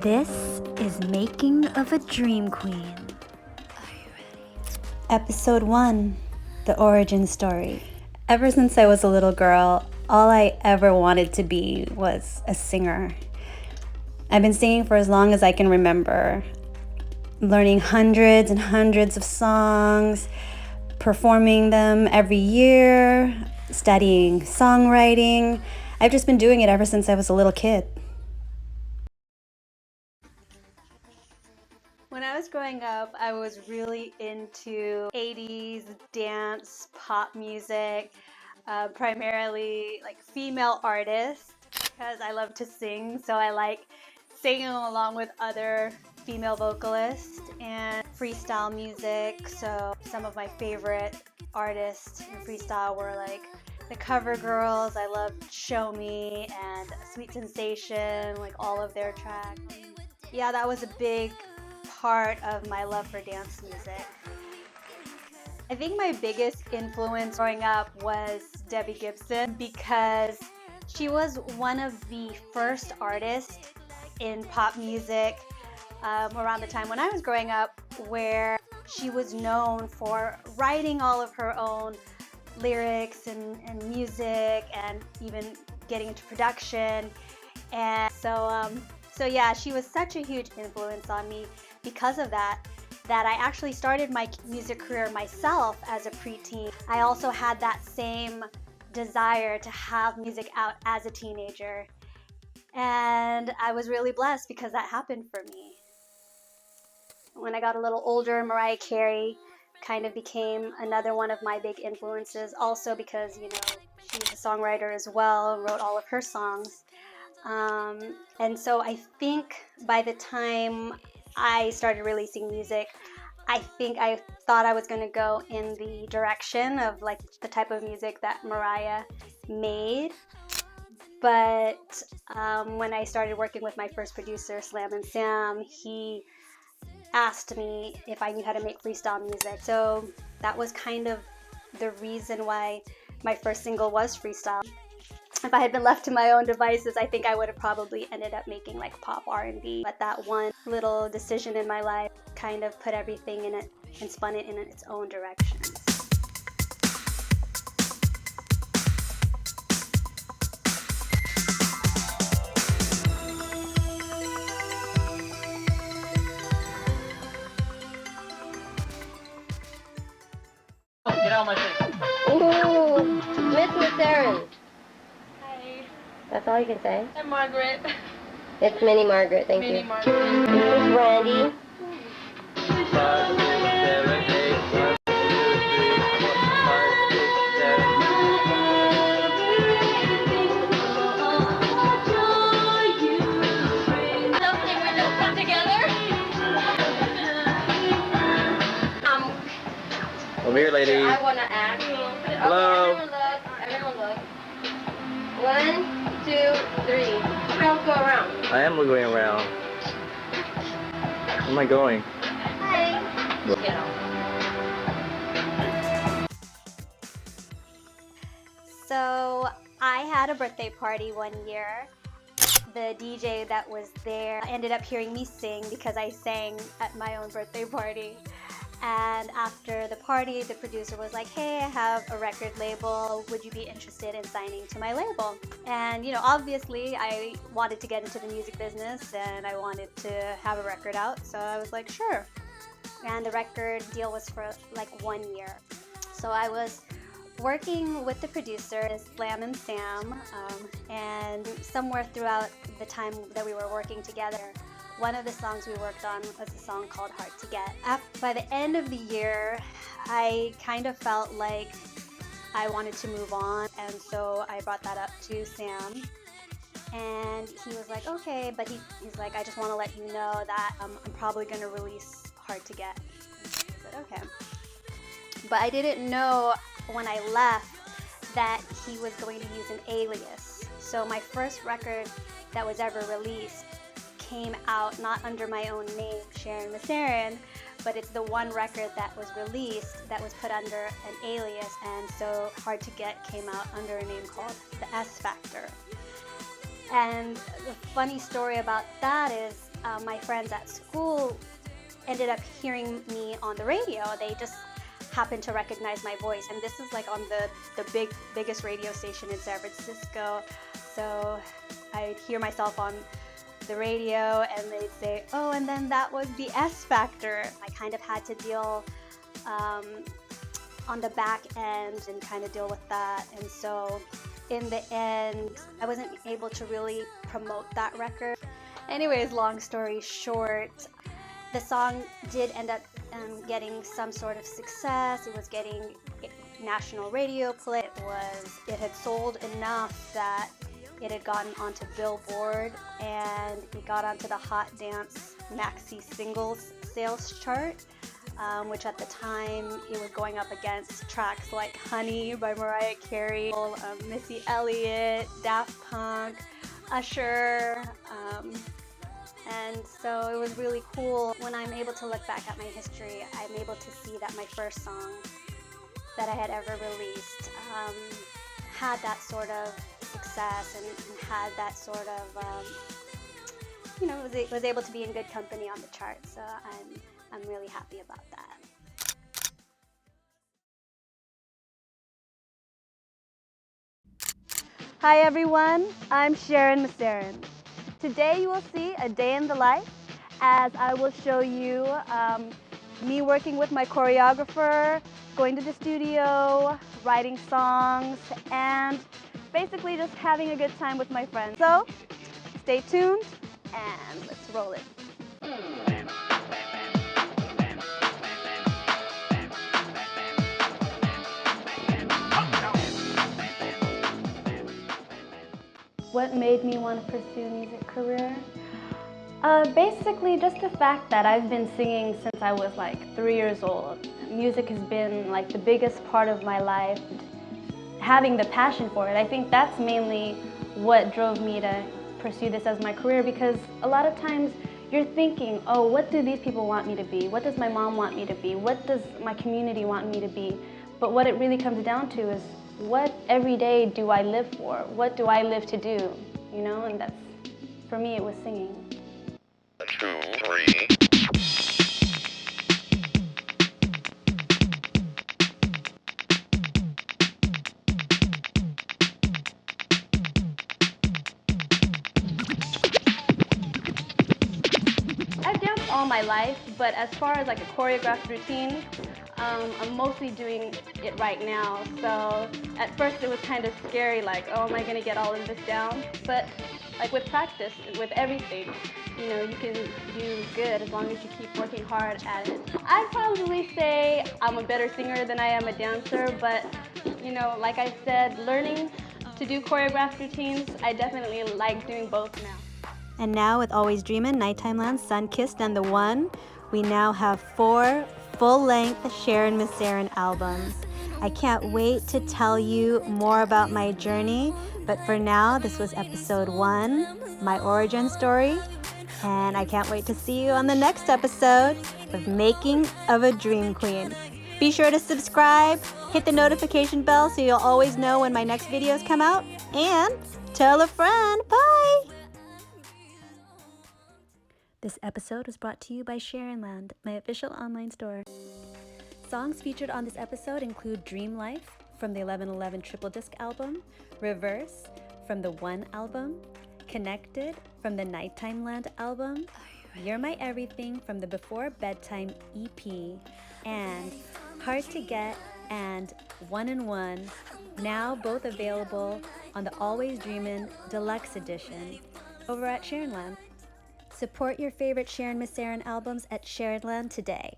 This is Making of a Dream Queen. Are you ready? Episode 1, The Origin Story. Ever since I was a little girl, all I ever wanted to be was a singer. I've been singing for as long as I can remember, learning hundreds and hundreds of songs, performing them every year, studying songwriting. I've just been doing it ever since I was a little kid. When I was growing up, I was really into 80s dance, pop music, primarily like female artists because I love to sing, so I like singing along with other female vocalists and freestyle music. So some of my favorite artists in freestyle were like the Cover Girls. I loved Show Me and Sweet Sensation, like all of their tracks. Yeah, that was a big part of my love for dance music. I think my biggest influence growing up was Debbie Gibson because she was one of the first artists in pop music around the time when I was growing up, where she was known for writing all of her own lyrics and music and even getting into production. And so yeah, she was such a huge influence on me because of that I actually started my music career myself as a preteen. I also had that same desire to have music out as a teenager. And I was really blessed because that happened for me. When I got a little older, Mariah Carey kind of became another one of my big influences, also because, you know, she's a songwriter as well, wrote all of her songs. And so I think by the time I started releasing music, I think I thought I was going to go in the direction of like the type of music that Mariah made. But when I started working with my first producer, Slam and Sam, he asked me if I knew how to make freestyle music. So that was kind of the reason why my first single was Freestyle. If I had been left to my own devices, I think I would have probably ended up making like pop R&B. But that one little decision in my life kind of put everything in it and spun it in its own direction. Get out of my face. Ooh, Miss Maceren. Hi. That's all you can say? I'm Margaret. It's Minnie Margaret, thank you. Minnie Margaret. This is Randy. 5, 6, 7, 8, 1, 2, 3, 4, 5, 6, 7. Don't think we're just put together? Over here, lady. I want to act. Hello. Okay, everyone look. 1, 2, 3. Don't go around. I am going around. Where am I going? Hi. Get off. So I had a birthday party one year. The DJ that was there ended up hearing me sing because I sang at my own birthday party. And after the party, the producer was like, hey, I have a record label. Would you be interested in signing to my label? And, you know, obviously I wanted to get into the music business and I wanted to have a record out. So I was like, sure. And the record deal was for like 1 year. So I was working with the producer, Slam and Sam, and somewhere throughout the time that we were working together, one of the songs we worked on was a song called Hard to Get. By the end of the year, I kind of felt like I wanted to move on, and so I brought that up to Sam. And he was like, okay, but he's like, I just want to let you know that I'm probably going to release Hard to Get. I said, okay. But I didn't know when I left that he was going to use an alias. So my first record that was ever released came out not under my own name, Sharyn Maceren, but it's the one record that was released that was put under an alias, and so Hard to Get came out under a name called The S Factor. And the funny story about that is my friends at school ended up hearing me on the radio. They just happened to recognize my voice, and this is like on the biggest radio station in San Francisco. So I'd hear myself on the radio and they'd say, oh, and then that was the S Factor. I kind of had to deal on the back end and kind of deal with that, and so in the end I wasn't able to really promote that record. Anyways, long story short, the song did end up getting some sort of success. It was getting national radio play. It had sold enough that it had gotten onto Billboard, and it got onto the Hot Dance Maxi Singles sales chart, which at the time it was going up against tracks like Honey by Mariah Carey, Missy Elliott, Daft Punk, Usher, and so it was really cool. When I'm able to look back at my history, I'm able to see that my first song that I had ever released had that sort of success and had that sort of, was able to be in good company on the chart. So I'm really happy about that. Hi everyone, I'm Sharyn Maceren. Today you will see a day in the life as I will show you me working with my choreographer, going to the studio, writing songs, and basically just having a good time with my friends. So stay tuned and let's roll it. What made me want to pursue a music career? Basically just the fact that I've been singing since I was like 3 years old. Music has been like the biggest part of my life. Having the passion for it, I think that's mainly what drove me to pursue this as my career, because a lot of times you're thinking, oh, what do these people want me to be? What does my mom want me to be? What does my community want me to be? But what it really comes down to is, what every day do I live for? What do I live to do? You know, and that's, for me, it was singing. 2, 3. I've danced all my life, but as far as like a choreographed routine, I'm mostly doing it right now. So at first it was kind of scary, like, oh, am I gonna get all of this down? But like with practice, with everything, you know, you can do good as long as you keep working hard at it. I'd probably say I'm a better singer than I am a dancer, but you know, like I said, learning to do choreographed routines, I definitely like doing both now. And now with Always Dreamin', Nighttime Land, Sun Kissed, and The One, we now have 4 full-length Sharyn Maceren albums. I can't wait to tell you more about my journey, but for now, this was episode 1, my origin story, and I can't wait to see you on the next episode of Making of a Dream Queen. Be sure to subscribe, hit the notification bell so you'll always know when my next videos come out, and tell a friend. Bye! This episode was brought to you by Sharonland, my official online store. Songs featured on this episode include Dream Life from the 1111 Triple Disc album, Reverse from the One album, Connected from the Nighttime Land album, You're My Everything from the Before Bedtime EP, and Hard to Get and 1 and 1, now both available on the Always Dreamin' Deluxe Edition over at Sharonland. Support your favorite Sharyn Maceren albums at Sharonland today.